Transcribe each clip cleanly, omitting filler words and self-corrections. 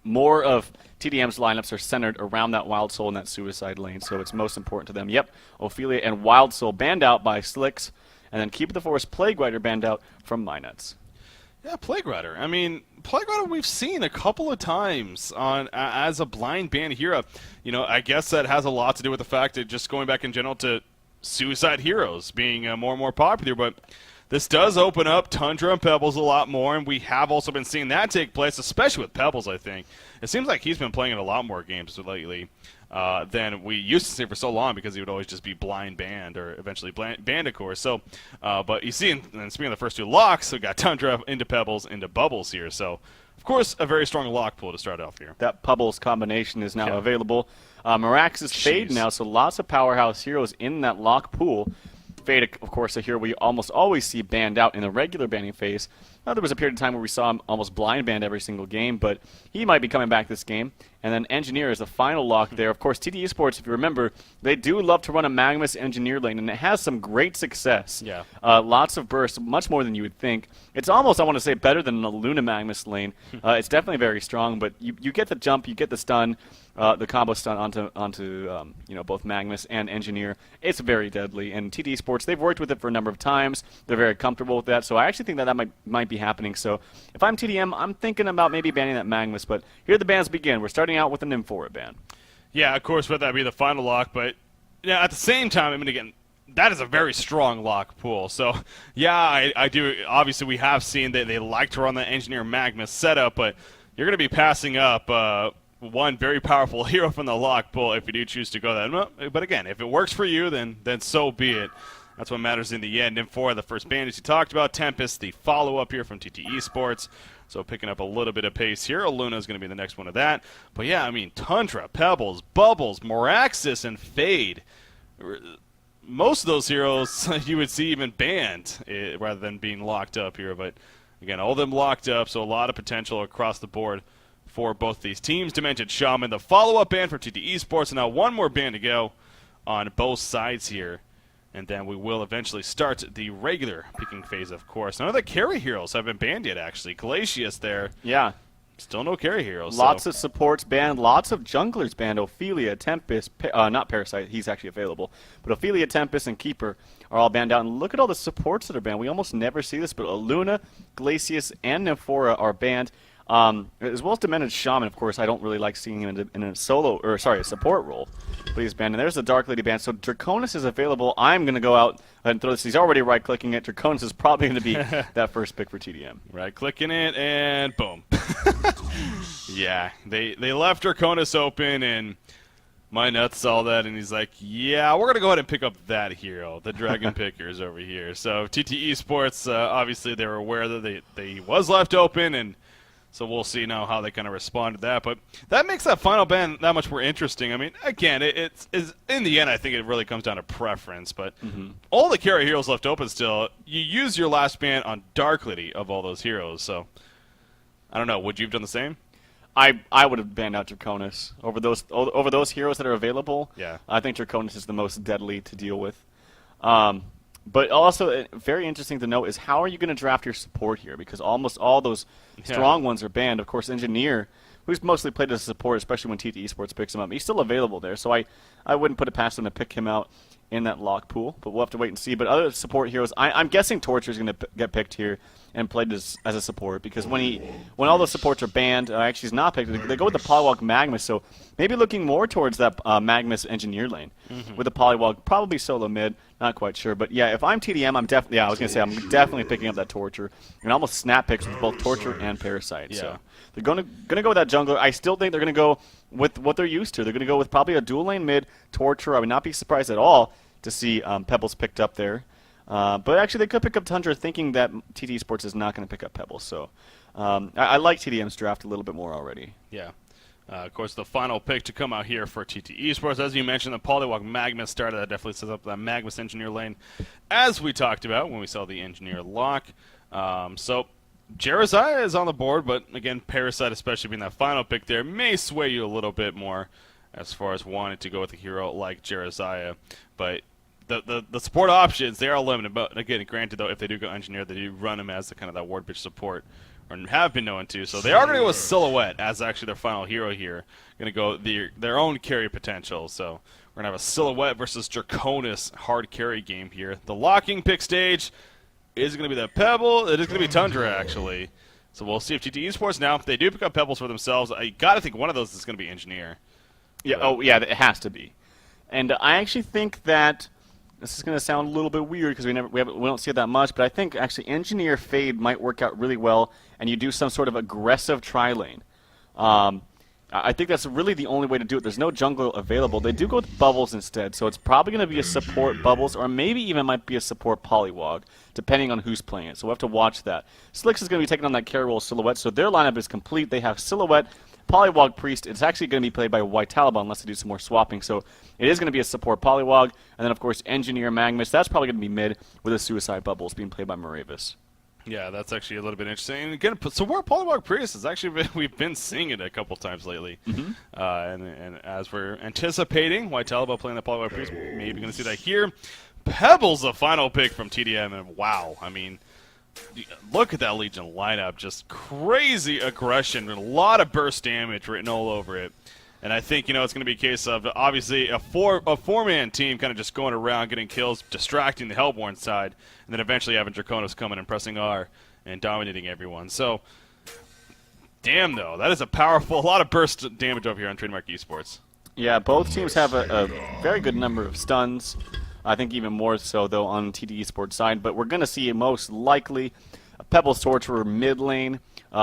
more of TDM's lineups are centered around that Wild Soul and that Suicide lane, so it's most important to them. Yep, Ophelia and Wild Soul banned out by Slicks, and then Keep the Forest Plague Rider banned out from Minets. Yeah, Plague Rider. I mean, Plague Rider we've seen a couple of times on as a blind ban hero. You know, I guess that has a lot to do with the fact that just going back in general to Suicide heroes being more and more popular, but this does open up Tundra and Pebbles a lot more, and we have also been seeing that take place, especially with Pebbles, I think. It seems like he's been playing in a lot more games lately than we used to see for so long, because he would always just be blind banned or eventually banned, of course. So, but you see, and speaking of the first two locks, we got Tundra into Pebbles into Bubbles here. So, of course, a very strong lock pool to start off here. That Pebbles combination is now available. Mirax is Fade now, so lots of powerhouse heroes in that lock pool. Fade, of course, a hero we almost always see banned out in the regular banning phase. There was a period of time where we saw him almost blind banned every single game, but he might be coming back this game. And then Engineer is the final lock there. Of course, TD Esports, if you remember, they do love to run a Magnus Engineer lane, and it has some great success. Yeah. Lots of bursts, much more than you would think. It's almost, I want to say, better than a Luna Magnus lane. It's definitely very strong, but you get the jump, you get the stun, the combo stun onto both Magnus and Engineer. It's very deadly, and TD Esports, they've worked with it for a number of times. They're very comfortable with that, so I actually think that might be happening. So if I'm TDM, I'm thinking about maybe banning that Magnus, but here the bans begin. We're starting out with an Nymphora ban. Yeah, of course, would that be the final lock, but yeah, at the same time, I mean, again, that is a very strong lock pool. So, yeah, I do. Obviously, we have seen that they like to run the Engineer Magnus setup, but you're going to be passing up one very powerful hero from the lock pool if you do choose to go that. But again, if it works for you, then so be it. That's what matters in the end. Nymphora, the first ban, as you talked about. Tempest, the follow-up here from TT Esports. So picking up a little bit of pace here. Luna is going to be the next one of that. But yeah, I mean, Tundra, Pebbles, Bubbles, Moraxis, and Fade. Most of those heroes you would see even banned rather than being locked up here. But again, all of them locked up, so a lot of potential across the board for both these teams. Demented Shaman, the follow-up ban for TT Esports, and now one more ban to go on both sides here. And then we will eventually start the regular picking phase, of course. None of the carry heroes have been banned yet, actually. Glacius there. Yeah. Still no carry heroes. Lots of supports banned. Lots of junglers banned. Ophelia, Tempest, not Parasite. He's actually available. But Ophelia, Tempest, and Keeper are all banned out. And look at all the supports that are banned. We almost never see this, but Luna, Glacius, and Nymphora are banned. As well as Demented Shaman, of course. I don't really like seeing him in a support role. But he's banned. And there's the Dark Lady ban. So Draconis is available. I'm going to go out and throw this. He's already right-clicking it. Draconis is probably going to be that first pick for TDM. Right-clicking it, and boom. Yeah, they left Draconis open, and my nuts saw that, and he's like, yeah, we're going to go ahead and pick up that hero, the Dragon Pickers over here. So TT Esports, obviously they were aware that they was left open, and so we'll see now how they kind of respond to that. But that makes that final ban that much more interesting. I mean, again, it's in the end, I think it really comes down to preference. But all the carry heroes left open still, you use your last ban on Dark Lady of all those heroes. So, I don't know. Would you have done the same? I would have banned out Draconis over those heroes that are available. Yeah. I think Draconis is the most deadly to deal with. But also, very interesting to note is how are you going to draft your support here? Because almost all those strong ones are banned. Of course, Engineer, who's mostly played as a support, especially when TT Esports picks him up, he's still available there. So I wouldn't put it past him to pick him out in that lock pool. But we'll have to wait and see. But other support heroes, I'm guessing Torture is going to get picked here and played as a support. Because when all those supports are banned, actually he's not picked, they go with the Polywog Magnus. So maybe looking more towards that Magnus Engineer lane with the Polywog, probably solo mid. Not quite sure, but yeah, if I'm TDM, I'm definitely picking up that Torture and almost snap picks with both Torture and Parasite. Yeah. So they're gonna go with that jungler. I still think they're gonna go with what they're used to. They're gonna go with probably a dual lane mid Torture. I would not be surprised at all to see Pebbles picked up there. But actually, they could pick up Tundra, thinking that TT Sports is not going to pick up Pebbles. So I like TDM's draft a little bit more already. Yeah. Of course, the final pick to come out here for TT Esports, as you mentioned, the Polywog Magnus starter. That definitely sets up that Magnus Engineer lane, as we talked about when we saw the Engineer lock. So Jeremiah is on the board, but again, Parasite, especially being that final pick there, may sway you a little bit more as far as wanting to go with a hero like Jeremiah. But the support options, they are limited. But again, granted, though, if they do go Engineer, they do run him as the kind of that ward bitch support or have been known to. So they are going to go with Silhouette as actually their final hero here. Going to go their own carry potential. So we're going to have a Silhouette versus Draconis hard carry game here. The locking pick stage is going to be the Pebble. It is going to be Tundra, actually. So we'll see if TT Esports now, if they do pick up Pebbles for themselves, I got to think one of those is going to be Engineer. Yeah. Oh, yeah. It has to be. And I actually think that this is going to sound a little bit weird because we don't see it that much, but I think actually Engineer Fade might work out really well, and you do some sort of aggressive tri-lane. I think that's really the only way to do it. There's no jungle available. They do go with Bubbles instead, so it's probably going to be a support Bubbles, or maybe even might be a support Polywog, depending on who's playing it. So we'll have to watch that. Slicks is going to be taking on that carry role Silhouette, so their lineup is complete. They have Silhouette, Polywog, Priest. It's actually going to be played by White Taliban unless they do some more swapping. So it is going to be a support Polywog, and then of course Engineer Magmus. That's probably going to be mid with a Suicide Bubbles being played by Moravis. Yeah, that's actually a little bit interesting. And again, so where Polywog Priest is actually we've been seeing it a couple times lately. And as we're anticipating, White Taliban playing the Polywog Priest, maybe going to see that here. Pebbles, the final pick from TDM, and wow, I mean, look at that Legion lineup, just crazy aggression, and a lot of burst damage written all over it. And I think, it's going to be a case of, obviously, a four-man team kind of just going around, getting kills, distracting the Hellborn side, and then eventually having Draconis coming and pressing R and dominating everyone. So, damn, though, that is a lot of burst damage over here on Trademark Esports. Yeah, both teams have a very good number of stuns. I think even more so, though, on TD Esports side. But we're going to see most likely a Pebbles Torturer mid lane,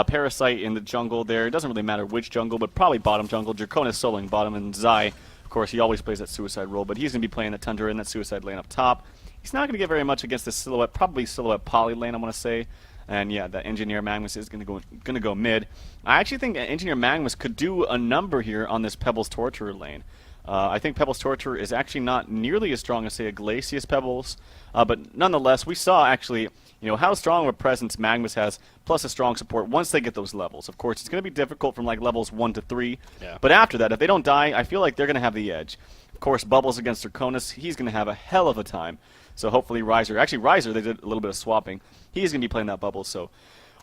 Parasite in the jungle there. It doesn't really matter which jungle, but probably bottom jungle. Draconis soloing bottom, and Zai, of course, he always plays that Suicide role, but he's going to be playing the Tundra in that Suicide lane up top. He's not going to get very much against the Silhouette, probably Silhouette Poly lane, I want to say. And yeah, that Engineer Magmus is going to go mid. I actually think Engineer Magmus could do a number here on this Pebbles Torturer lane. I think Pebbles Torturer is actually not nearly as strong as, say, a Glacius Pebbles, but nonetheless, we saw actually, how strong of a presence Magmus has, plus a strong support once they get those levels. Of course, it's going to be difficult from like levels 1 to 3, but after that, if they don't die, I feel like they're going to have the edge. Of course, Bubbles against Draconis, he's going to have a hell of a time. So hopefully Riser, they did a little bit of swapping. He's going to be playing that Bubbles, so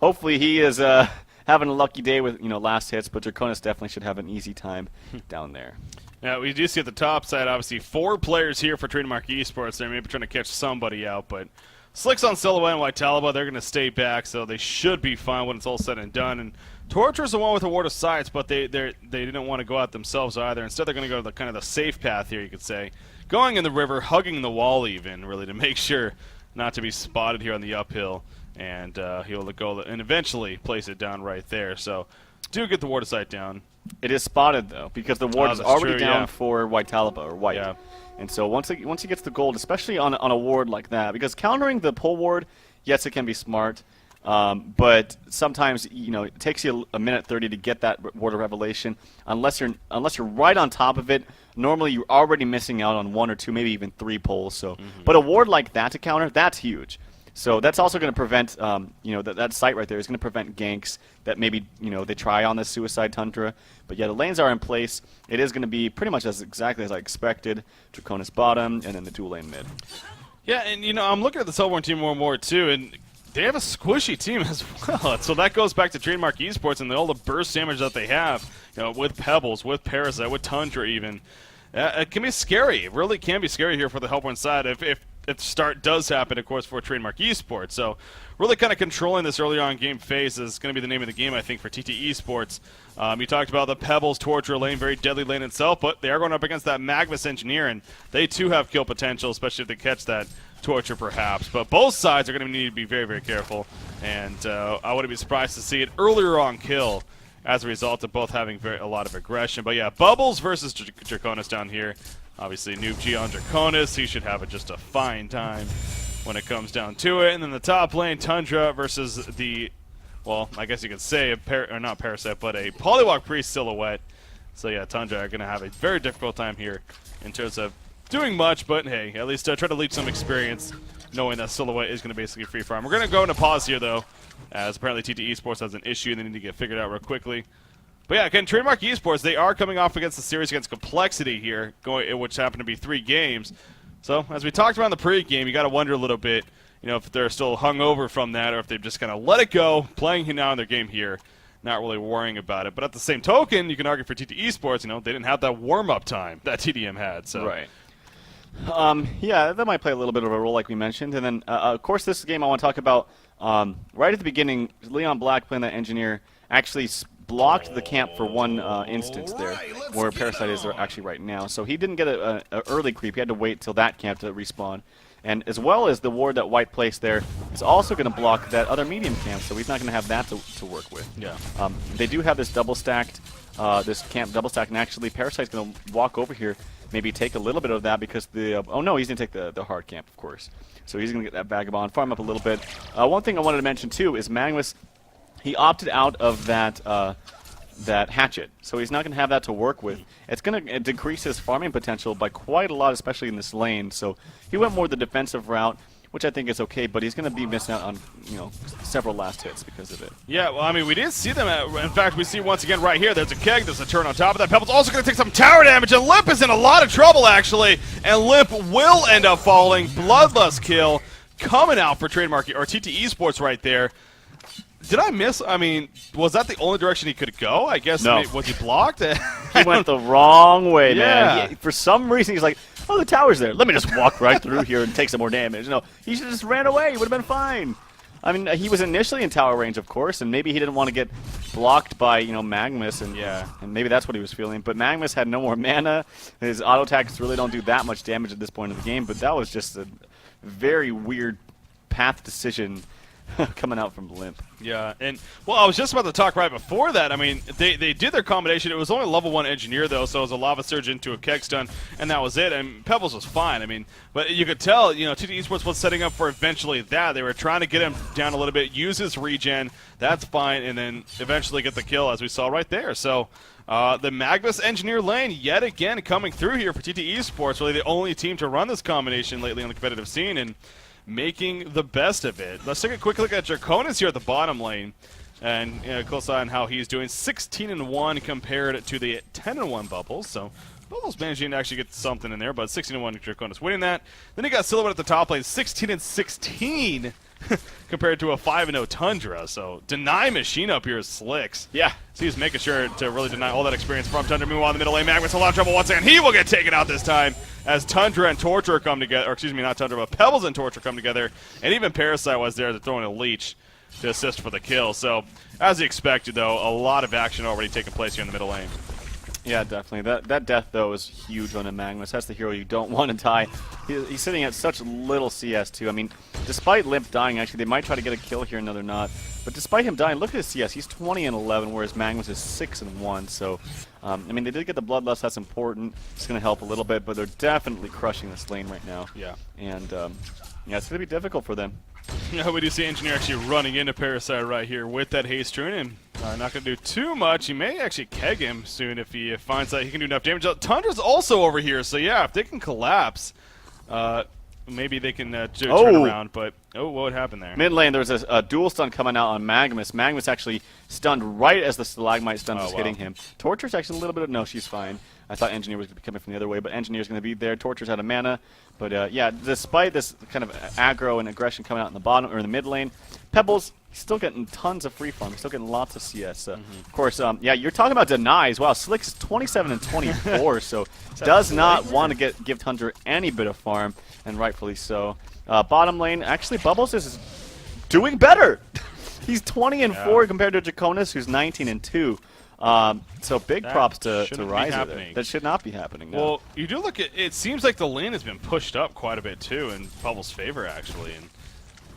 hopefully he is having a lucky day with last hits, but Draconis definitely should have an easy time down there. Now, we do see at the top side, obviously, 4 players here for Trademark Esports. They're maybe trying to catch somebody out, but Slicks on Silhouette and White Taliban, they're going to stay back, so they should be fine when it's all said and done. And Torture's the one with a Ward of Sights, but they didn't want to go out themselves either. Instead, they're going to go the kind of the safe path here, you could say. Going in the river, hugging the wall even, really, to make sure not to be spotted here on the uphill. And he'll go and eventually place it down right there. So do get the Ward of Sight down. It is spotted, though, because the ward is already down for White Taliban, or White. Yeah. And so once he gets the gold, especially on a ward like that, because countering the pull ward, yes, it can be smart, but sometimes it takes you a minute 30 to get that ward of revelation. Unless you're right on top of it, normally you're already missing out on 1 or 2, maybe even 3 pulls. So, but a ward like that to counter, that's huge. So that's also going to prevent, that site right there is going to prevent ganks that maybe, they try on this Suicide Tundra. But yeah, the lanes are in place. It is going to be pretty much exactly as I expected. Draconis bottom, and then the dual lane mid. Yeah, and, I'm looking at the Hellborn team more and more, too, and they have a squishy team as well. So that goes back to Trademark Esports and all the burst damage that they have, with Pebbles, with Parasite, with Tundra even. It can be scary. It really can be scary here for the Hellborn side if start does happen, of course, for Trademark Esports. So really kind of controlling this early on game phase is going to be the name of the game, I think, for TT Esports. You talked about the Pebbles Torture lane, very deadly lane itself, but they are going up against that Magmus Engineer, and they too have kill potential, especially if they catch that Torture perhaps. But both sides are going to need to be very, very careful, and I wouldn't be surprised to see it earlier on kill as a result of both having a lot of aggression. But yeah, Bubbles versus Draconis down here. Obviously, Noob G on Draconis. He should have just a fine time when it comes down to it. And then the top lane, Tundra versus well, I guess you could say, not Parasite, but a Polywog Priest Silhouette. So yeah, Tundra are going to have a very difficult time here in terms of doing much, but hey, at least try to leak some experience knowing that Silhouette is going to basically free farm. We're going to go into pause here, though, as apparently TT Esports has an issue and they need to get figured out real quickly. But yeah, again, Trademark Esports, they are coming off against the series against Complexity here, which happened to be 3 games. So, as we talked about in the pre-game, you got to wonder a little bit, if they're still hungover from that or if they've just kind of let it go, playing now in their game here, not really worrying about it. But at the same token, you can argue for TT Esports, they didn't have that warm-up time that TDM had. So. Right. Yeah, that might play a little bit of a role, like we mentioned. And then, of course, this game I want to talk about right at the beginning. Leon Black, playing that engineer, actually blocked the camp for one instance there, where Parasite is actually right now. So he didn't get an early creep. He had to wait till that camp to respawn. And as well as the ward that White placed there is also going to block that other medium camp, so he's not going to have that to work with. Yeah. They do have this double-stacked, this camp double-stacked, and actually Parasite's going to walk over here, maybe take a little bit of that because the oh no, he's going to take the hard camp, of course. So he's going to get that Vagabond, farm up a little bit. One thing I wanted to mention too is Magnus, he opted out of that that hatchet, so he's not going to have that to work with. It's going to decrease his farming potential by quite a lot, especially in this lane. So he went more the defensive route, which I think is okay, but he's going to be missing out on several last hits because of it. Yeah, well, I mean, we did see them. In fact, we see once again right here, there's a keg, there's a turn on top of that. Pebble's also going to take some tower damage, and Limp is in a lot of trouble, actually. And Limp will end up falling. Bloodlust kill coming out for Trademark, or TT Esports right there. Did I miss? I mean, was that the only direction he could go? I guess. No. Was he blocked? He went the wrong way, Yeah. man. For some reason, he's like, oh, the tower's there. Let me just walk right through here and take some more damage. No, he should have just ran away. He would have been fine. I mean, he was initially in tower range, of course, and maybe he didn't want to get blocked by, Magnus, and maybe that's what he was feeling. But Magnus had no more mana. His auto attacks really don't do that much damage at this point in the game, but that was just a very weird path decision coming out from Limp. Yeah, and, well, I was just about to talk right before that. I mean, they did their combination. It was only level 1 engineer, though, so it was a lava surge into a keg stun, and that was it. And Pebbles was fine. I mean, but you could tell, TT Esports was setting up for eventually that. They were trying to get him down a little bit, use his regen. That's fine, and then eventually get the kill, as we saw right there. So the Magnus engineer lane, yet again, coming through here for TT Esports, really the only team to run this combination lately on the competitive scene, and making the best of it. Let's take a quick look at Draconis here at the bottom lane, and close eye on how he's doing. 16-1 compared to the 10-1 Bubbles, so Bubbles managing to actually get something in there, but 16-1 Draconis winning that. Then you got Silhouette at the top lane, 16-16 compared to a 5-0 Tundra, so deny machine up here is Slicks. Yeah. So he's making sure to really deny all that experience from Tundra. Meanwhile, in the middle lane, Magnus a lot of trouble once again. He will get taken out this time as Tundra and Torture come together, or excuse me, not Tundra, but Pebbles and Torture come together, and even Parasite was there to throw in a leech to assist for the kill. So, as expected, though, a lot of action already taking place here in the middle lane. Yeah, definitely. That death, though, is huge on a Magnus. That's the hero you don't want to die. He's sitting at such little CS, too. I mean, despite Limp dying, actually, they might try to get a kill here, no, they're not. But despite him dying, look at his CS. He's 20-11, whereas Magnus is 6-1. So, I mean, they did get the Bloodlust. That's important. It's going to help a little bit, but they're definitely crushing this lane right now. Yeah. And, yeah, it's going to be difficult for them. Yeah, we do see Engineer actually running into Parasite right here with that haste rune, and not going to do too much. He may actually keg him soon if he finds that he can do enough damage. Tundra's also over here, so yeah, if they can collapse, maybe they can turn around. But, what would happen there? Mid lane, there's a dual stun coming out on Magnus. Magnus actually stunned right as the Stalagmite stun was hitting him. Torture's actually a little bit of, no, she's fine. I thought Engineer was going to be coming from the other way, but Engineer's going to be there. Torture's out of mana. But, yeah, despite this kind of aggro and aggression coming out in the bottom or in the mid lane, Pebbles, he's still getting tons of free farm. He's still getting lots of CS. Of course, yeah, you're talking about denies. Wow, Slick is 27-24, so does not want to give Tundra any bit of farm, and rightfully so. Bottom lane, actually, Bubbles is doing better. He's 20-4 compared to Draconis, who's 19-2. So big props to Ryzer there. That should not be happening now. Well, you do look at it. Seems like the lane has been pushed up quite a bit too in Bubbles' favor, actually, and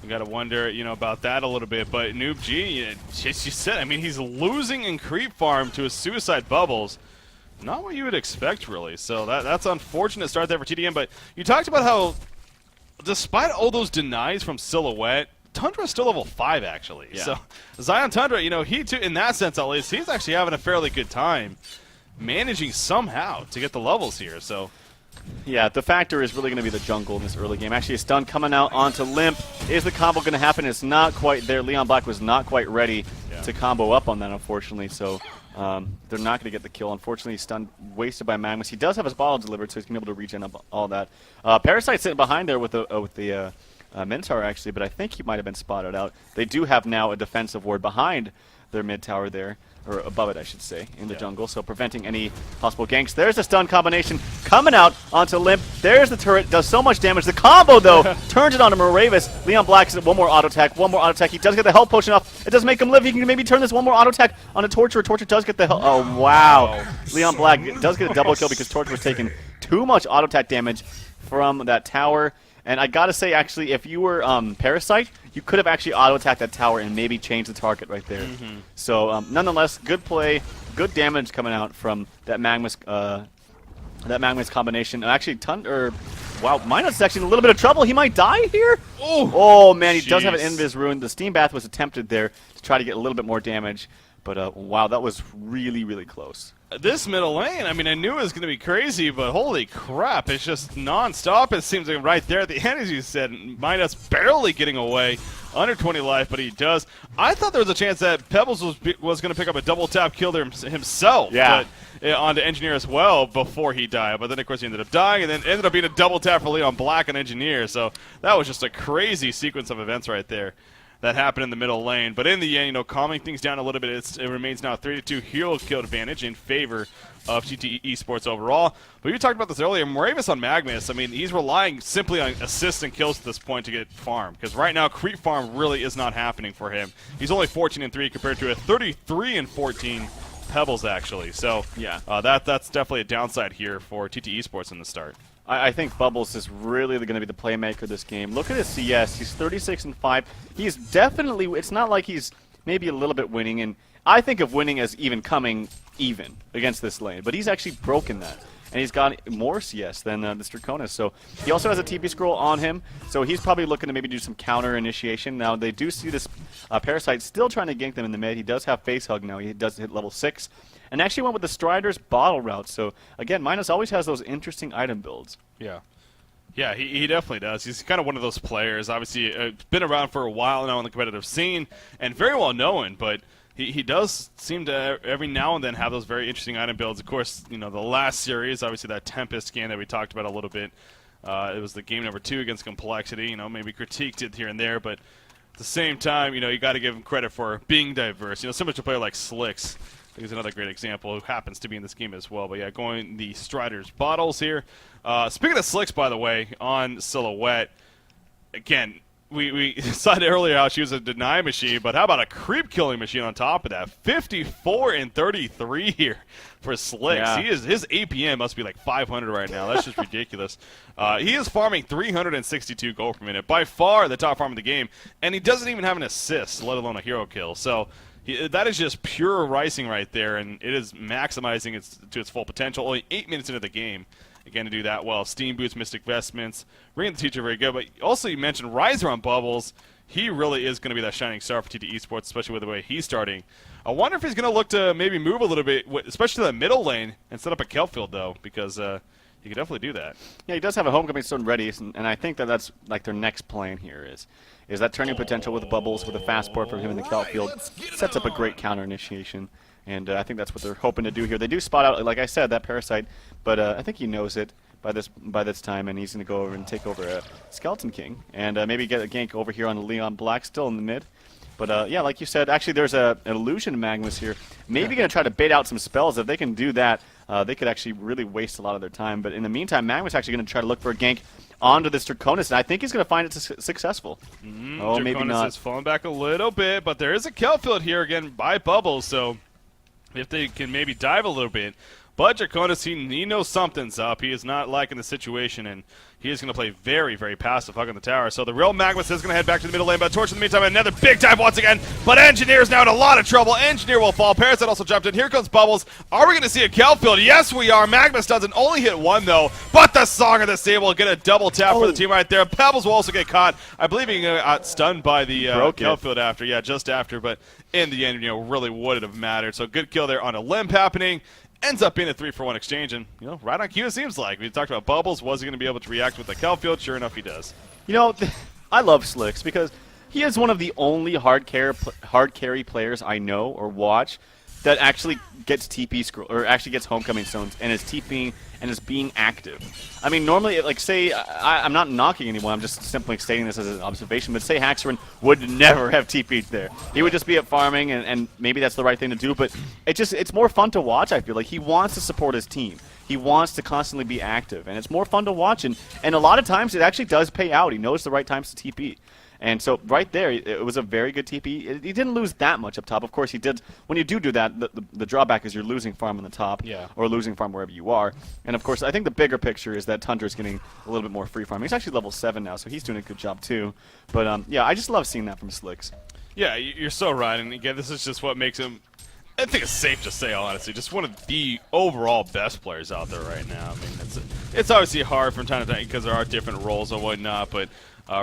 you got to wonder, about that a little bit. But Noob G, as you said, I mean, he's losing in creep farm to a suicide Bubbles. Not what you would expect, really. So that's unfortunate start there for TDM. But you talked about how, despite all those denies from Silhouette, Tundra's still level 5, actually. Yeah. So Zion Tundra, he too, in that sense at least, he's actually having a fairly good time managing somehow to get the levels here. So, yeah, the factor is really going to be the jungle in this early game. Actually, a stun coming out onto Limp. Is the combo going to happen? It's not quite there. Leon Black was not quite ready to combo up on that, unfortunately. So they're not going to get the kill. Unfortunately, stun wasted by Magnus. He does have his bottle delivered, so he's going to be able to regen up all that. Parasite sitting behind there with the mid tower actually, but I think he might have been spotted out. They do have now a defensive ward behind their mid tower there, or above it I should say, in the jungle, so preventing any possible ganks. There's the stun combination coming out onto Limp. There's the turret, does so much damage. The combo though turns it onto Moravis. Leon Black is one more auto attack, one more auto attack. He does get the health potion off. It does make him live. He can maybe turn this one more auto attack onto Torture. Torture does get the health. Oh wow. Leon Black does get a double kill because Torture was taking too much auto attack damage from that tower. And I gotta say, actually, if you were Parasite, you could have actually auto-attacked that tower and maybe changed the target right there. So, nonetheless, good play, good damage coming out from that Magmus combination. And actually, wow, Minus is actually in a little bit of trouble. He might die here. Oh man, he does have an Invis Rune. The Steam Bath was attempted there to try to get a little bit more damage. But wow, that was really, really close. This middle lane, I mean, I knew it was going to be crazy, but holy crap, it's just non-stop. It seems like right there at the end, as you said, Midas barely getting away, under 20 life, but he does. I thought there was a chance that Pebbles was going to pick up a double tap kill there himself, but onto Engineer as well before he died. But then, of course, he ended up dying, and then ended up being a double tap for Leon Black on Engineer. So that was just a crazy sequence of events right there that happened in the middle lane. But in the end, calming things down a little bit, it remains now 3-2 hero kill advantage in favor of TT eSports overall. But you talked about this earlier, Moravis on Magmus, I mean, he's relying simply on assists and kills at this point to get farm. Because right now, creep farm really is not happening for him. He's only 14-3 compared to a 33-14 Pebbles, actually. So yeah, that's definitely a downside here for TT eSports in the start. I think Bubbles is really going to be the playmaker this game. Look at his CS. He's 36-5. He's definitely, it's not like he's maybe a little bit winning, and I think of winning as even coming even against this lane, but he's actually broken that. And he's got more CS than this Draconis. So he also has a TP scroll on him, so he's probably looking to maybe do some counter initiation. Now they do see this Parasite still trying to gank them in the mid. He does have face hug now. He does hit level 6. And actually went with the Strider's bottle route. So again, Minus always has those interesting item builds. Yeah. Yeah, he definitely does. He's kind of one of those players. Obviously, been around for a while now in the competitive scene and very well known, but he does seem to every now and then have those very interesting item builds. Of course, the last series, obviously that Tempest game that we talked about a little bit, it was the game number 2 against Complexity. Maybe critiqued it here and there, but at the same time, you got to give him credit for being diverse. Similar to a player like Slicks. He's another great example who happens to be in this game as well. But yeah, going the Strider's bottles here. Speaking of Slicks, by the way, on Silhouette, again, we said earlier how she was a deny machine, but how about a creep killing machine on top of that? 54-33 here for Slicks. Yeah. His APM must be like 500 right now. That's just ridiculous. He is farming 362 gold per minute, by far the top farm of the game, and he doesn't even have an assist, let alone a hero kill. So that is just pure ricing right there, and it is maximizing to its full potential. Only 8 minutes into the game, again, to do that well. Steam Boots, Mystic Vestments, Ring of the Teacher, very good. But also you mentioned Riser on Bubbles. He really is going to be that shining star for TT eSports, especially with the way he's starting. I wonder if he's going to look to maybe move a little bit, especially to the middle lane, and set up a kelp field, though, because he could definitely do that. Yeah, he does have a Homecoming Stone ready, and I think that's like their next plan here is that turning potential with Bubbles with a fast port from him in the kelp field sets up a great counter initiation. And I think that's what they're hoping to do here. They do spot out, like I said, that Parasite, but I think he knows it by this time, and he's going to go over and take over a Skeleton King, and maybe get a gank over here on Leon Black, still in the mid. But yeah, like you said, actually there's an Illusion Magmus here. Maybe going to try to bait out some spells. If they can do that, they could actually really waste a lot of their time. But in the meantime, Magmus actually going to try to look for a gank onto this Draconis, and I think he's going to find it successful. Oh, Draconis maybe not. is falling back a little bit, but there is a kelp field here again by Bubbles, so if they can maybe dive a little bit. But Draconis, he knows something's up. He is not liking the situation, and he is going to play very, very passive, hugging the tower. So the real Magmus is going to head back to the middle lane, but Torch in the meantime, another big dive once again. But Engineer is now in a lot of trouble. Engineer will fall. Parasite also jumped in. Here comes Bubbles. Are we going to see a kelp field? Yes, we are. Magmus doesn't only hit one, though, but the Song of the Sea will get a double tap for the team right there. Pebbles will also get caught. I believe he got stunned by the kelp field after. Yeah, just after, but in the end, really wouldn't have mattered. So good kill there on a limp happening. Ends up being a 3-for-1 exchange, and right on cue it seems like. We talked about Bubbles. Was he going to be able to react with the kelp field? Sure enough, he does. I love Slicks because he is one of the only hard carry players I know or watch that actually gets TP scroll or actually gets homecoming stones and is TPing and is being active. I mean, normally, like, say, I'm not knocking anyone, I'm just simply stating this as an observation, but say Haxerin would never have TP'd there. He would just be at farming, and maybe that's the right thing to do, but it's more fun to watch, I feel like. He wants to support his team. He wants to constantly be active, and it's more fun to watch, and a lot of times it actually does pay out. He knows the right times to TP. And so right there, it was a very good TP. He didn't lose that much up top. Of course, he did. When you do that, the drawback is you're losing farm on the top, or losing farm wherever you are. And of course, I think the bigger picture is that Tundra's getting a little bit more free farm. He's actually level 7 now, so he's doing a good job too. But yeah, I just love seeing that from Slicks. Yeah, you're so right. And again, this is just what makes him, I think it's safe to say, honestly, just one of the overall best players out there right now. I mean, it's obviously hard from time to time because there are different roles and whatnot, but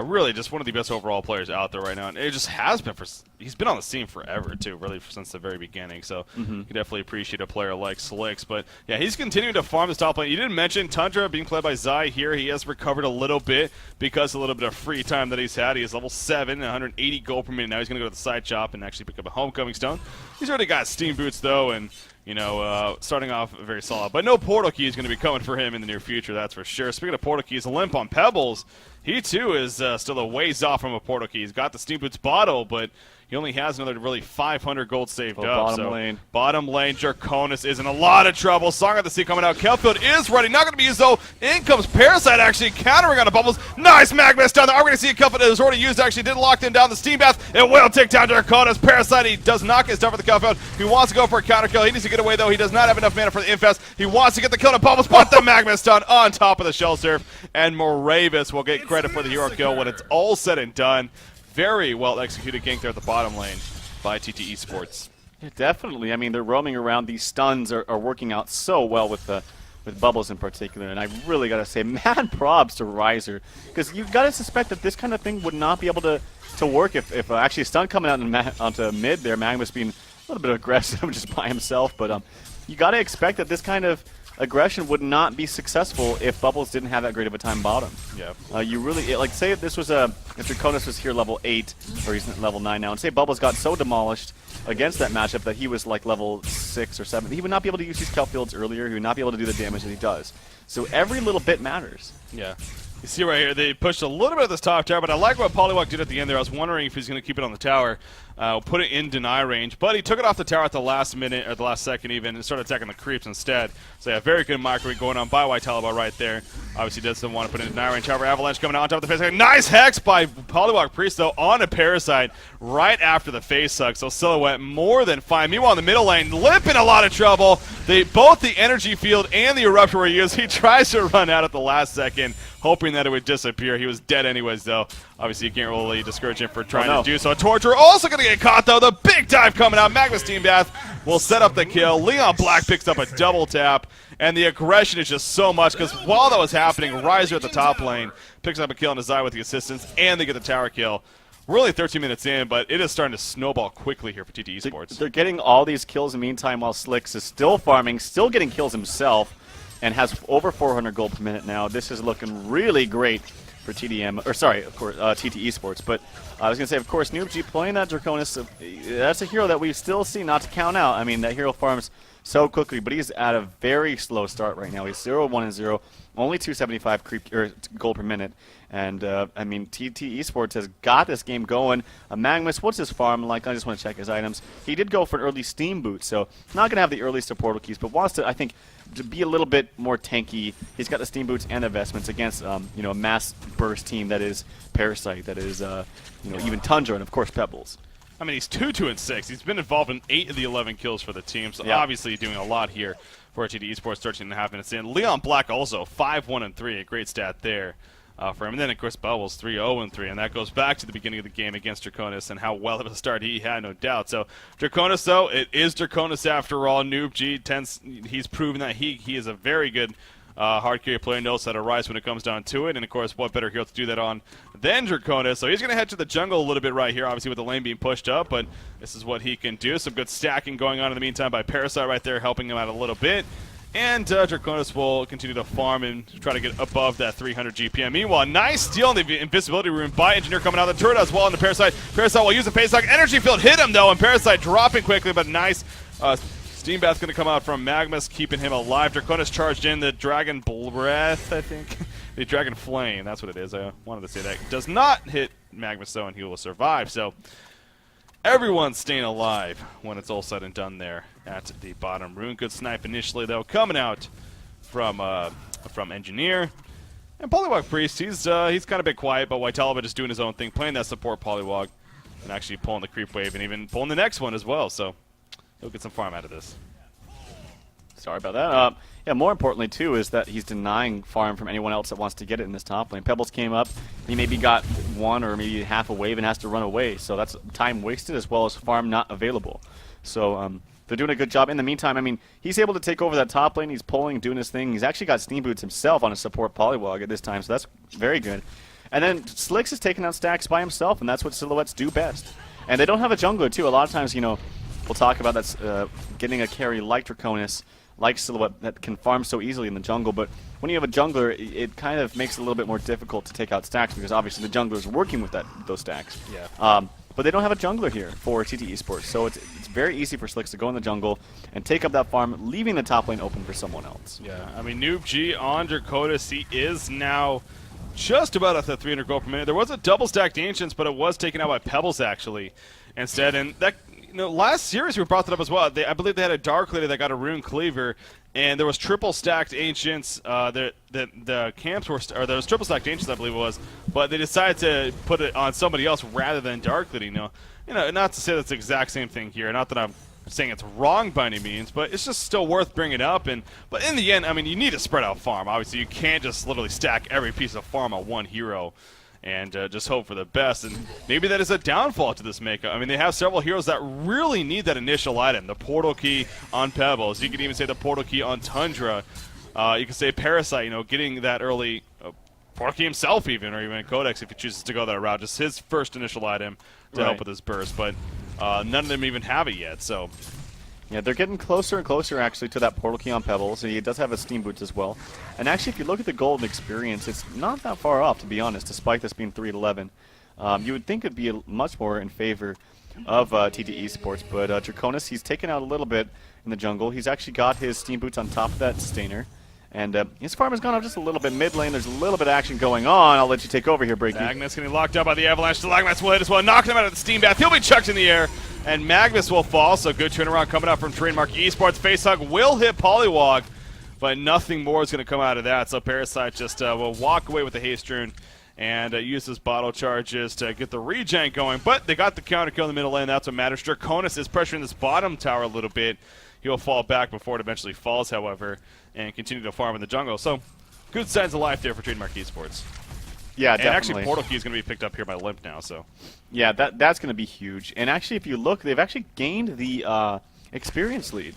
really just one of the best overall players out there right now. And it just has been he's been on the scene forever, too, really since the very beginning. So you can definitely appreciate a player like Slicks. But yeah, he's continuing to farm this top lane. You didn't mention Tundra being played by Zai here. He has recovered a little bit because of a little bit of free time that he's had. He is level 7, 180 gold per minute. Now he's going to go to the side shop and actually pick up a homecoming stone. He's already got Steam Boots, though, and you know, starting off very solid. But no portal key is going to be coming for him in the near future, that's for sure. Speaking of portal keys, Limp on Pebbles, he too is still a ways off from a portal key. He's got the Steam Boots bottle, but he only has another really 500 gold saved up. Bottom lane. Bottom lane, Draconis is in a lot of trouble. Song of the Sea coming out. Kelfield is ready. Not going to be used, though. In comes Parasite, actually countering on the bubbles. Nice Magmas down there. Are we going to see Kelfield is already used. Actually did lock him down the Steam Bath. It will take down Draconis. Parasite, he does not get stuff for the Kelfield. He wants to go for a counter kill. He needs to get away, though. He does not have enough mana for the Infest. He wants to get the kill to Bubbles, but the Magmas down on top of the Shell Surf. And Moravis will get credit for the hero kill when it's all said and done. Very well executed gank there at the bottom lane by TT eSports. Yeah, definitely. I mean, they're roaming around. These stuns are working out so well with Bubbles in particular. And I really got to say, mad props to Riser. Because you've got to suspect that this kind of thing would not be able to work if actually a stun coming out onto mid there. Magmus being a little bit aggressive just by himself. But you got to expect that this kind of aggression would not be successful if Bubbles didn't have that great of a time bottom. Yeah. You really, like, say if this was if Draconis was here level 8, or he's level 9 now, and say Bubbles got so demolished against that matchup that he was like level 6 or 7, he would not be able to use these Kelfields earlier, he would not be able to do the damage that he does. So every little bit matters. Yeah. You see right here, they pushed a little bit of this top tower, but I like what Polywalk did at the end there. I was wondering if he's going to keep it on the tower, put it in deny range, but he took it off the tower at the last minute, or the last second even, and started attacking the creeps instead. So yeah, very good microwave going on by White Talibah right there. Obviously doesn't want to put it in deny range. However, Avalanche coming out on top of the face. Nice hex by Polywalk Priest, though, on a Parasite right after the face hug. So Silhouette more than fine. Meanwhile, in the middle lane, Limp in a lot of trouble. Both the energy field and the eruption were used. He tries to run out at the last second, hoping that it would disappear. He was dead anyways, though. Obviously, you can't really discourage him for trying to do so. Torture also going to get caught, though. The big dive coming out. Magma Steam Bath will set up the kill. Leon Black picks up a double tap, and the aggression is just so much because while that was happening, Riser at the top lane picks up a kill on his eye with the assistance, and they get the tower kill. We're only 13 minutes in, but it is starting to snowball quickly here for TT eSports. They're getting all these kills in the meantime while Slicks is still farming, still getting kills himself, and has over 400 gold per minute now. This is looking really great for TDM, or sorry, of course, TT eSports. But I was going to say, of course, NoobG playing that Draconis, that's a hero that we still see not to count out. I mean, that hero farms so quickly, but he's at a very slow start right now. He's 0-1-0, only 275 gold per minute. And, I mean, TT eSports has got this game going. Magmus, what's his farm like? I just want to check his items. He did go for an early Steam Boot, so not going to have the earliest of portal keys, but wants to, I think, to be a little bit more tanky. He's got the Steam Boots and investments against, you know, a mass burst team that is Parasite, that is, you know, even Tundra, and, of course, Pebbles. I mean, he's 2-2-6. He's been involved in 8 of the 11 kills for the team, so obviously doing a lot here for TT eSports. 13.5 minutes in. Leon Black also 5-1-3, a great stat there for him. And then, of course, Bubbles 3-0-3, and that goes back to the beginning of the game against Draconis and how well of a start he had, no doubt. So Draconis, though, it is Draconis after all. NoobG, he's proven that he is a very good hard carry player, knows how to rise when it comes down to it, and of course, what better hero to do that on than Draconis? So he's going to head to the jungle a little bit right here, obviously with the lane being pushed up, but this is what he can do. Some good stacking going on in the meantime by Parasite right there, helping him out a little bit. And Draconis will continue to farm and try to get above that 300 GPM. Meanwhile, nice steal in the invisibility room by Engineer coming out of the turret as well into Parasite. Parasite will use the face lock. Energy field hit him, though, and Parasite dropping quickly, but nice Steam Bath's going to come out from Magnus, keeping him alive. Draconis charged in. The Dragon Breath, I think. The Dragon Flame, that's what it is. I wanted to say that. Does not hit Magnus, though, and he will survive. So everyone's staying alive when it's all said and done there at the bottom. Rune, good snipe initially, though, coming out from Engineer. And Polywog Priest, he's kind of a bit quiet, but Whitelaba just doing his own thing, playing that support Polywog, and actually pulling the creep wave, and even pulling the next one as well. So he'll get some farm out of this. Sorry about that. Yeah, more importantly, too, is that he's denying farm from anyone else that wants to get it in this top lane. Pebbles came up. He maybe got one or maybe half a wave and has to run away. So that's time wasted as well as farm not available. So they're doing a good job. In the meantime, I mean, he's able to take over that top lane. He's pulling, doing his thing. He's actually got Steam Boots himself on a support Polywog at this time, so that's very good. And then Slicks is taking out stacks by himself, and that's what Silhouettes do best. And they don't have a jungler, too. A lot of times, you know, we'll talk about that getting a carry like Draconis, like Silhouette, that can farm so easily in the jungle. But when you have a jungler, it kind of makes it a little bit more difficult to take out stacks because obviously the jungler is working with those stacks. Yeah. But they don't have a jungler here for TT Esports, so it's very easy for Slicks to go in the jungle and take up that farm, leaving the top lane open for someone else. Yeah, I mean, Noob G on Draconis, he is now just about at the 300 gold per minute. There was a double stacked Ancients, but it was taken out by Pebbles, actually, instead. And that, you know, last series we brought that up as well. I believe they had a Dark Lady that got a Rune Cleaver, and there was triple stacked Ancients. The camps were, or there was triple stacked Ancients, I believe it was, but they decided to put it on somebody else rather than Dark Lady. You know, not to say that's the exact same thing here. Not that I'm saying it's wrong by any means, but it's just still worth bringing up. But in the end, I mean, you need to spread out farm. Obviously, you can't just literally stack every piece of farm on one hero and just hope for the best. And maybe that is a downfall to this makeup. I mean, they have several heroes that really need that initial item. The Portal Key on Pebbles. You could even say the Portal Key on Tundra. You could say Parasite, you know, getting that early Portal Key himself even, or even Codex if he chooses to go that route. Just his first initial item to help with his burst. But none of them even have it yet, so. Yeah, they're getting closer and closer, actually, to that Portal Key on Pebbles. He does have a Steam Boots as well. And actually, if you look at the golden experience, it's not that far off, to be honest, despite this being 3-11. You would think it'd be much more in favor of TT Esports, but Draconis, he's taken out a little bit in the jungle. He's actually got his Steam Boots on top of that Sustainer. And his farm has gone up just a little bit mid lane. There's a little bit of action going on. I'll let you take over here, Breaky. Magnus getting locked up by the Avalanche. Stalagmites will hit as well, knocking him out of the Steam Bath. He'll be chucked in the air, and Magnus will fall. So good turnaround coming up from Trademark eSports. Facehug will hit Polywog, but nothing more is going to come out of that. So Parasite just will walk away with the haste rune and use his bottle charges to get the regen going. But they got the counter kill in the middle lane. That's what matters. Draconis is pressuring this bottom tower a little bit. He'll fall back before it eventually falls, however, and continue to farm in the jungle. So, good signs of life there for Trademark Esports. Yeah, and definitely. Actually, Portal Key is going to be picked up here by Limp now. So, yeah, that's going to be huge. And actually, if you look, they've actually gained the experience lead.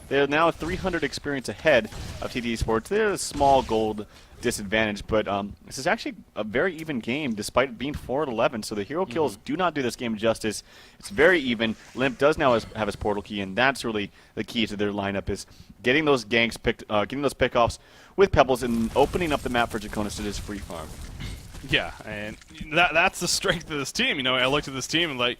They're now 300 experience ahead of TT Esports. They're a small gold disadvantage, but this is actually a very even game despite it being 4-11. So the hero kills do not do this game justice. It's very even. Limp does now have his Portal Key, and that's really the key to their lineup is getting those ganks picked, getting those pickoffs with Pebbles and opening up the map for Draconis to just free farm. Yeah, and that's the strength of this team. You know, I looked at this team and like.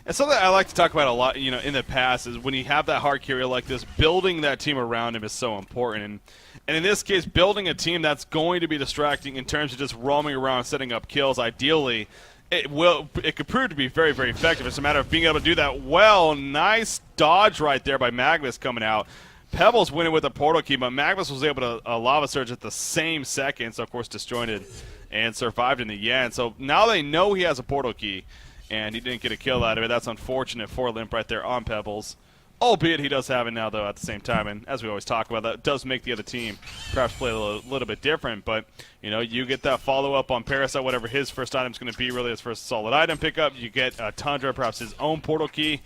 And something I like to talk about a lot, you know, in the past is when you have that hard carrier like this, building that team around him is so important. And in this case, building a team that's going to be distracting in terms of just roaming around, setting up kills, ideally, it could prove to be very, very effective. It's a matter of being able to do that well. Nice dodge right there by Magnus coming out. Pebbles winning with a Portal Key, but Magnus was able to Lava Surge at the same second, so of course disjointed and survived in the end. So now they know he has a Portal Key. And he didn't get a kill out of it. That's unfortunate for Limp right there on Pebbles. Albeit he does have it now, though, at the same time. And as we always talk about, that does make the other team perhaps play a little bit different. But, you know, you get that follow-up on Parasite, whatever his first item's going to be, really his first solid item pickup. You get Tundra, perhaps his own Portal Key.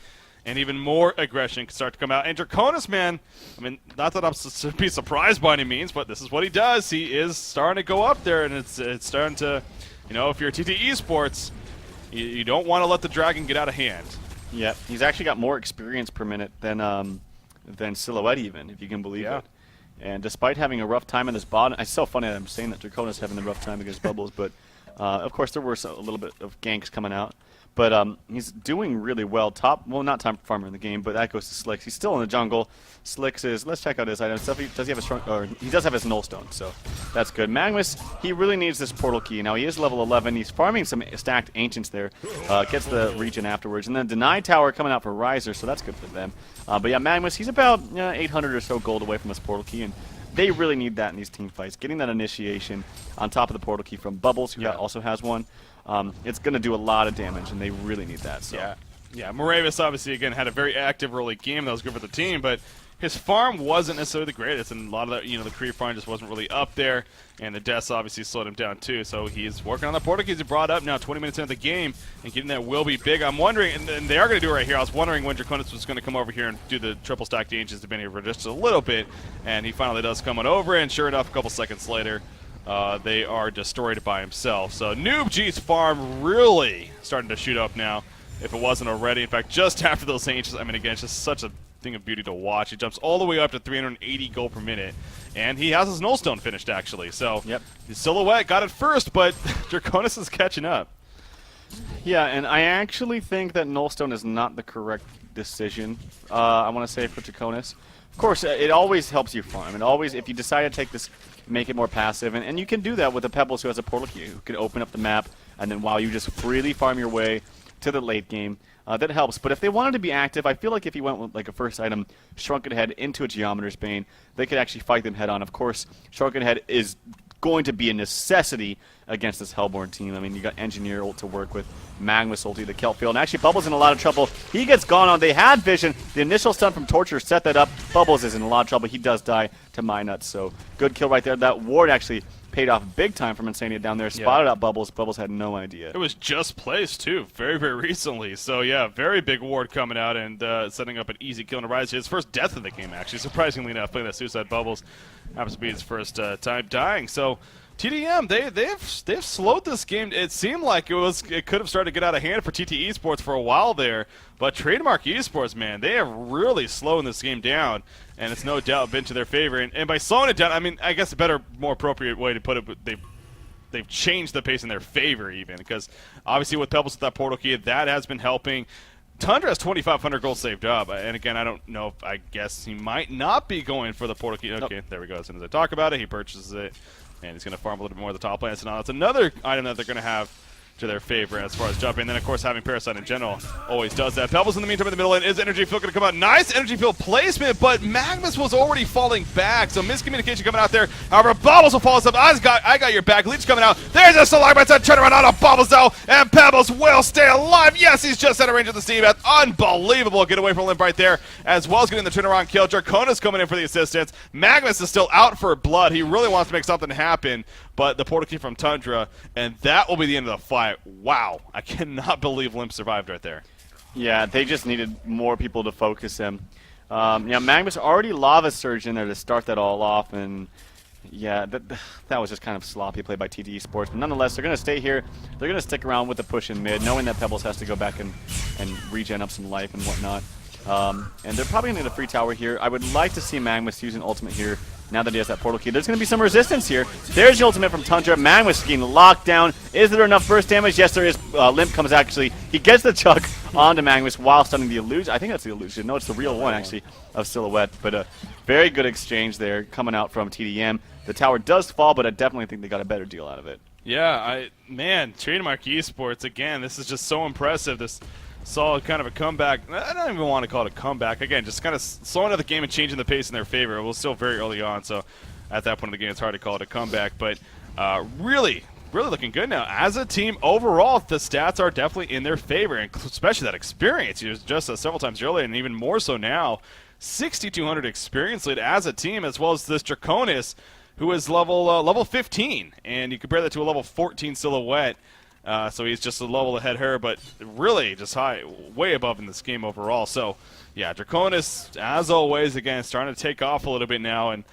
And even more aggression can start to come out. And Draconis, man, I mean, not that I'm to be surprised by any means, but this is what he does. He is starting to go up there, and it's starting to, you know, if you're TT Esports, you don't want to let the dragon get out of hand. Yeah, he's actually got more experience per minute than Silhouette even, if you can believe it. And despite having a rough time in this bottom, it's so funny that I'm saying that Draconis having a rough time against Bubbles, but of course there were a little bit of ganks coming out. But he's doing really well. Not top farmer in the game, but that goes to Slicks. He's still in the jungle. Slicks is, let's check out his items. Does he have a strong, or he does have his null stone, so that's good. Magnus, he really needs this portal key. Now he is level 11. He's farming some stacked ancients there. Gets the regen afterwards, and then Deny Tower coming out for Riser, so that's good for them. But yeah, Magnus, he's about 800 or so gold away from his portal key, and they really need that in these team fights. Getting that initiation on top of the portal key from Bubbles, who also has one. It's going to do a lot of damage, and they really need that. So. Yeah. Moravis obviously again had a very active early game that was good for the team, but his farm wasn't necessarily the greatest, and a lot of the creep farm just wasn't really up there, and the deaths obviously slowed him down too. So he's working on the portal keys he brought up now, 20 minutes into the game, and getting that will be big. I'm wondering, and they are going to do it right here. I was wondering when Draconis was going to come over here and do the triple stack dangers to Benny for just a little bit, and he finally does come on over, and sure enough, a couple seconds later. They are destroyed by himself. So Noob G's farm really starting to shoot up now, if it wasn't already. In fact, just after those ancients, I mean, again, it's just such a thing of beauty to watch. He jumps all the way up to 380 gold per minute, and he has his nullstone finished, actually. So his Silhouette got it first, but Draconis is catching up. Yeah, and I actually think that nullstone is not the correct decision, I want to say, for Draconis. Of course, it always helps you farm. It always, if you decide to take this, make it more passive, and you can do that with the Pebbles, who has a portal key, who can open up the map, and then while you just freely farm your way to the late game, that helps. But if they wanted to be active, I feel like if you went with like a first item, Shrunken Head into a Geometer's Bane, they could actually fight them head on. Of course, Shrunken Head is going to be a necessity against this Hellborn team. I mean, you got Engineer ult to work with, Magnus ulti, the Kelp field, and actually Bubbles in a lot of trouble. He gets gone on. They had vision. The initial stun from Torture set that up. Bubbles is in a lot of trouble. He does die to Minuts, so good kill right there. That ward actually paid off big time from Insania down there. Spotted out Bubbles. Bubbles had no idea. It was just placed, too, very, very recently. So, yeah, very big ward coming out and setting up an easy kill and Rise. His first death of the game, actually, surprisingly enough, playing that Suicide Bubbles. Happens to be his first time dying. So, TDM, they've slowed this game. It seemed like it could have started to get out of hand for TT Esports for a while there, but Trademark Esports, man, they have really slowed this game down, and it's no doubt been to their favor. And by slowing it down, I mean, I guess a better, more appropriate way to put it, they've changed the pace in their favor even, because obviously with Pebbles with that portal key, that has been helping. Tundra has 2,500 gold saved up, and again, I don't know if, I guess he might not be going for the portal key. Okay, There we go. As soon as I talk about it, he purchases it. And he's going to farm a little bit more of the top lane. So now that's another item that they're going to have to their favor as far as jumping. And then, of course, having Parasite in general always does that. Pebbles in the meantime in the middle lane. Is Energy Field going to come out? Nice Energy Field placement, but Magnus was already falling back. So miscommunication coming out there. However, Bubbles will follow us up. I got your back. Leech coming out. There's a Solar Mindset. Turn around on a Bubbles though. And Pebbles will stay alive. Yes, he's just out of range of the Steam. That's unbelievable. Get away from Limp right there. As well as getting the turnaround kill. Draconis coming in for the assistance. Magnus is still out for blood. He really wants to make something happen. But the portal key from Tundra, and that will be the end of the fight. Wow, I cannot believe Limp survived right there. Yeah, they just needed more people to focus him. Yeah, Magnus already Lava Surge in there to start that all off, and yeah, that was just kind of sloppy play by TT Esports. But nonetheless, they're going to stay here. They're going to stick around with the push in mid, knowing that Pebbles has to go back and regen up some life and whatnot. And they're probably going to get a free tower here. I would like to see Magnus use an ultimate here. Now that he has that portal key, there's going to be some resistance here. There's the ultimate from Tundra. Magnus getting locked down. Is there enough burst damage? Yes, there is. Limp comes actually. He gets the chuck onto Magnus while stunning the illusion. I think that's the illusion. No, it's the real one, actually, of Silhouette. But a very good exchange there coming out from TDM. The tower does fall, but I definitely think they got a better deal out of it. Yeah, man, Trademark Esports, again, this is just so impressive. This saw kind of a comeback. I don't even want to call it a comeback. Again, just kind of slowing down the game and changing the pace in their favor. It was still very early on, so at that point in the game, it's hard to call it a comeback. But really looking good now. As a team, overall, the stats are definitely in their favor, and especially that experience. You just several times earlier, and even more so now. 6,200 experience lead as a team, as well as this Draconis, who is level 15, and you compare that to a level 14 Silhouette. So he's just a level ahead of her, but really just high, way above in this game overall. So, yeah, Draconis, as always, again, starting to take off a little bit now. And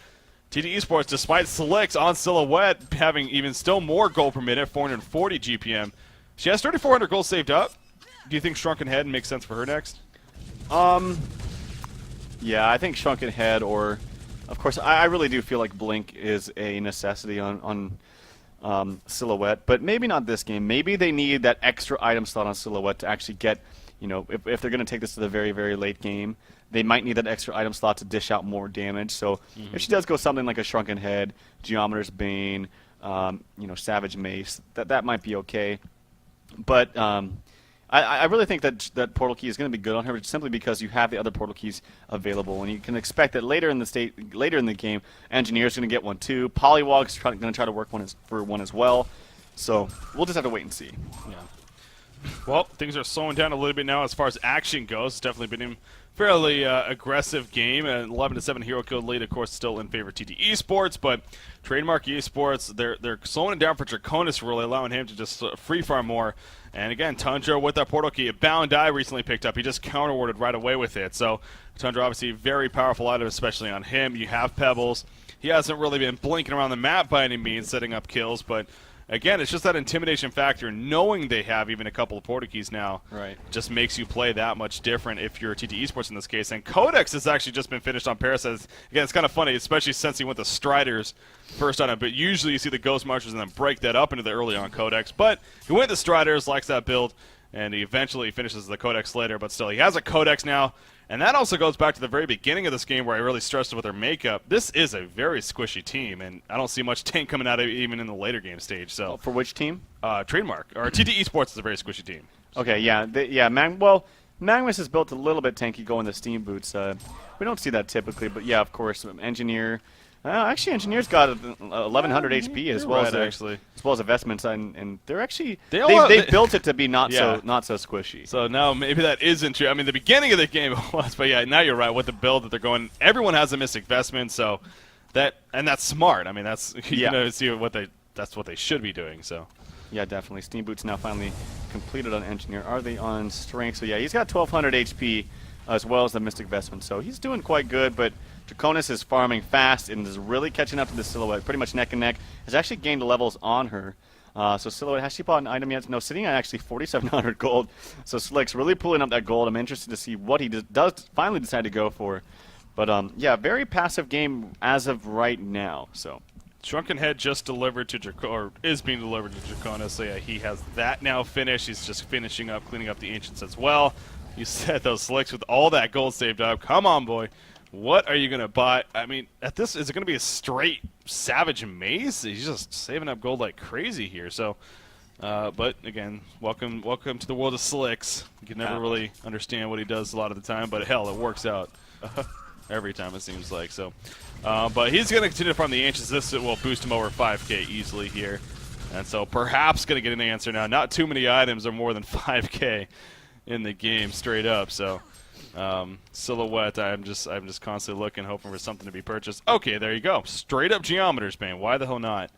TT Esports, despite Slicks on Silhouette having even still more gold per minute, 440 GPM, she has 3,400 gold saved up. Do you think Shrunken Head makes sense for her next? Yeah, I think Shrunken Head, or, of course, I really do feel like Blink is a necessity on Silhouette, but maybe not this game. Maybe they need that extra item slot on Silhouette to actually get, if they're going to take this to the very, very late game, they might need that extra item slot to dish out more damage. So if she does go something like a Shrunken Head, Geometer's Bane, Savage Mace, that might be okay. But I really think that Portal Key is going to be good on her, simply because you have the other Portal Keys available, and you can expect that later in the game, Engineer's going to get one too. Polywog's going to try to work for one as well. So we'll just have to wait and see. Yeah. Well, things are slowing down a little bit now as far as action goes. It's definitely been a fairly aggressive game. An 11-7 hero kill lead, of course, still in favor of TT eSports, but Trademark eSports, they're slowing it down for Draconis, really allowing him to just free farm more. And again, Tundra with that Portal Key, a Bound Die recently picked up. He just counter-warded right away with it. So Tundra, obviously, very powerful item, especially on him. You have Pebbles. He hasn't really been blinking around the map by any means, setting up kills, but again, it's just that intimidation factor. Knowing they have even a couple of Portal Keys now just makes you play that much different if you're TT eSports in this case. And Codex has actually just been finished on Parasite. Again, it's kind of funny, especially since he went the Striders first on it. But usually you see the Ghost Marchers and then break that up into the early on Codex. But he went the Striders, likes that build, and he eventually finishes the Codex later. But still, he has a Codex now. And that also goes back to the very beginning of this game where I really stressed with their makeup. This is a very squishy team, and I don't see much tank coming out of it even in the later game stage. So for which team? Trademark. Or TT eSports is a very squishy team. Okay, yeah. Magnus is built a little bit tanky going the Steam Boots. We don't see that typically, but yeah, of course, Engineer. Actually, Engineer's got 1,100 HP as well as investments, and they're actually they built it to be not so squishy. So now maybe that isn't true. I mean, the beginning of the game it was, but yeah, now you're right with the build that they're going. Everyone has a Mystic Vestment, so that's smart. I mean, that's that's what they should be doing. So. Yeah, definitely. Steam Boots now finally completed on Engineer. Are they on Strength? So yeah, he's got 1,200 HP as well as the Mystic Vestment, so he's doing quite good, but Draconis is farming fast and is really catching up to the Silhouette, pretty much neck and neck. Has actually gained levels on her. So Silhouette, has she bought an item yet? No, sitting at actually 4,700 gold. So Slick's really pulling up that gold. I'm interested to see what he does finally decide to go for. But yeah, very passive game as of right now. So Shrunken Head just delivered to or is being delivered to Draconis. So yeah, he has that now finished. He's just finishing up, cleaning up the Ancients as well. You said those Slicks with all that gold saved up. Come on, boy. What are you going to buy? I mean, is it going to be a straight Savage Maze? He's just saving up gold like crazy here. So, but again, welcome to the world of Slicks. You can never really understand what he does a lot of the time, but hell, it works out every time it seems like. So, but he's going to continue to farm the Ancients. This will boost him over 5K easily here. And so perhaps going to get an answer now. Not too many items are more than 5K in the game straight up. So Silhouette, I'm just constantly looking, hoping for something to be purchased. Okay, there you go. Straight up Geometer's Bane. Why the hell not?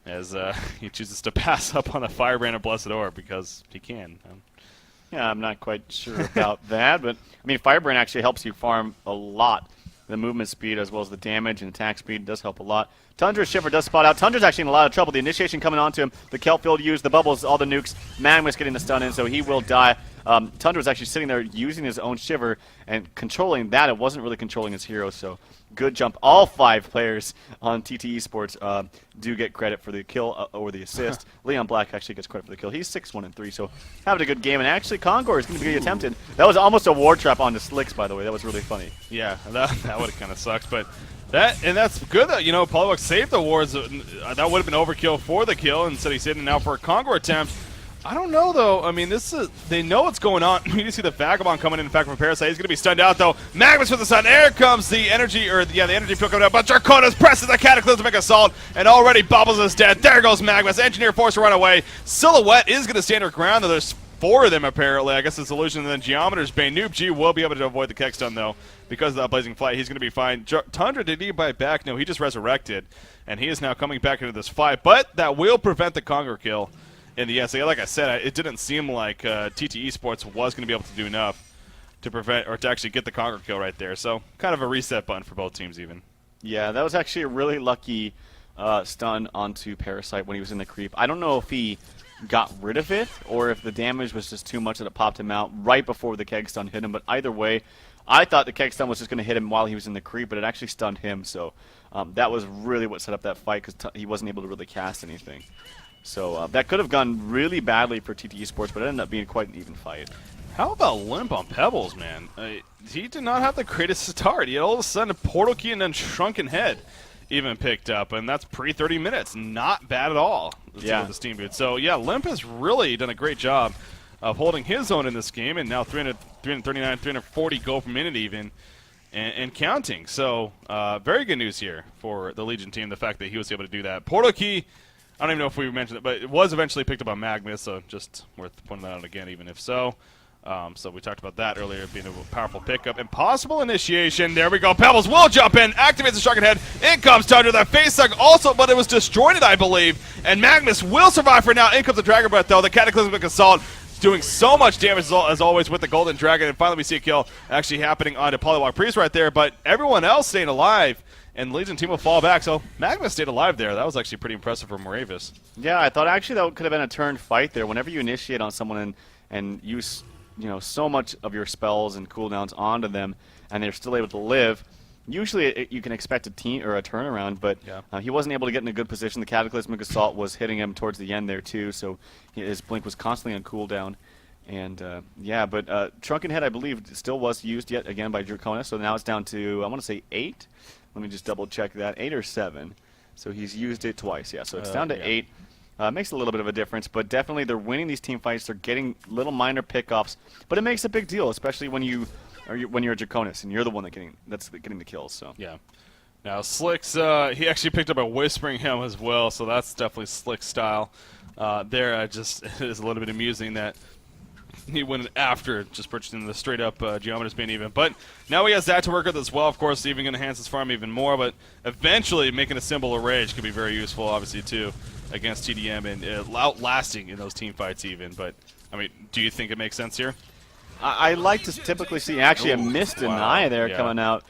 As he chooses to pass up on a Firebrand or Blessed Orb because he can. Yeah, I'm not quite sure about that, but I mean, Firebrand actually helps you farm a lot. The movement speed as well as the damage and attack speed does help a lot. Tundra's Shiver does spot out. Tundra's actually in a lot of trouble. The initiation coming onto him. The Kelp Field used, the bubbles, all the nukes. Magnus getting the stun in, so he will die. Tundra was actually sitting there using his own Shiver and controlling that. It wasn't really controlling his hero, so good jump. All 5 players on TT eSports do get credit for the kill or the assist. Leon Black actually gets credit for the kill. He's 6-1-3, so having a good game. And actually, Kongor is going to be attempted. That was almost a ward trap on the Slicks, by the way. That was really funny. Yeah, that would have kind of sucked, but that's good that, Polywog saved the wards. That would have been overkill for the kill. Instead, he's sitting now for a Kongor attempt. I don't know, though. I mean, they know what's going on. You see the Vagabond coming in fact, from Parasite. He's going to be stunned out, though. Magnus with the stun. There comes the energy, the energy field coming out. But Draconis presses the Cataclysm to make assault, and already Bubbles is dead. There goes Magnus. Engineer forced to run away. Silhouette is going to stand her ground, though. There's 4 of them, apparently. I guess it's Illusion and then Geometer's Bane. Noob G will be able to avoid the Keck stun, though, because of that Blazing Flight. He's going to be fine. Tundra, did he buy back? No, he just resurrected, and he is now coming back into this fight. But that will prevent the Kongor kill. In the SA, like I said, it didn't seem like TT eSports was going to be able to do enough to prevent or to actually get the Kongor kill right there. So kind of a reset button for both teams even. Yeah, that was actually a really lucky stun onto Parasite when he was in the creep. I don't know if he got rid of it or if the damage was just too much that it popped him out right before the keg stun hit him. But either way, I thought the keg stun was just going to hit him while he was in the creep, but it actually stunned him. So That was really what set up that fight because he wasn't able to really cast anything. So that could have gone really badly for TT Esports, but it ended up being quite an even fight. How about Limp on Pebbles, man? He did not have the greatest start. He had all of a sudden a Portal Key and then Shrunken Head even picked up, and that's pre-30 minutes. Not bad at all. Yeah. With the Steam Boot. So, yeah, Limp has really done a great job of holding his own in this game, and now 339, 340 gold per minute even, and counting. So, very good news here for the Legion team, the fact that he was able to do that. Portal Key, I don't even know if we mentioned it, but it was eventually picked up by Magnus, so just worth pointing that out again, even if so. So we talked about that earlier, being a powerful pickup. Impossible initiation. There we go. Pebbles will jump in, activates the Shrunken Head. In comes Tundra. That face suck also, but it was disjointed, I believe. And Magnus will survive for now. In comes the Dragon Breath, though. The Cataclysmic Assault doing so much damage as always with the Golden Dragon. And finally we see a kill actually happening onto Polywalk Priest right there. But everyone else staying alive. And Legion team will fall back. So Magnus stayed alive there. That was actually pretty impressive for Moravis. Yeah, I thought actually that could have been a turned fight there. Whenever you initiate on someone and use so much of your spells and cooldowns onto them, and they're still able to live, usually you can expect a turnaround, but he wasn't able to get in a good position. The Cataclysmic Assault was hitting him towards the end there too, so his blink was constantly on cooldown. And but Shrunken Head, I believe, still was used yet again by Draconis, so now it's down to, I want to say 8. Let me just double check that, 8 or 7. So he's used it twice, yeah. So it's down to 8. Makes a little bit of a difference, but definitely they're winning these team fights. They're getting little minor pickoffs, but it makes a big deal, especially when you're a Draconis and you're the one that's getting the kills. So yeah. Now Slick's he actually picked up a Whispering Helm as well, so that's definitely Slick style. Just it is a little bit amusing that he went after just purchasing the straight up Geometer's Bane even. But now he has that to work with as well. Of course, even going to enhance his farm even more, but eventually making a Symbol of Rage could be very useful, obviously, too, against TDM and outlasting in those team fights even. But, I mean, do you think it makes sense here? I like to typically see actually a missed deny there coming out.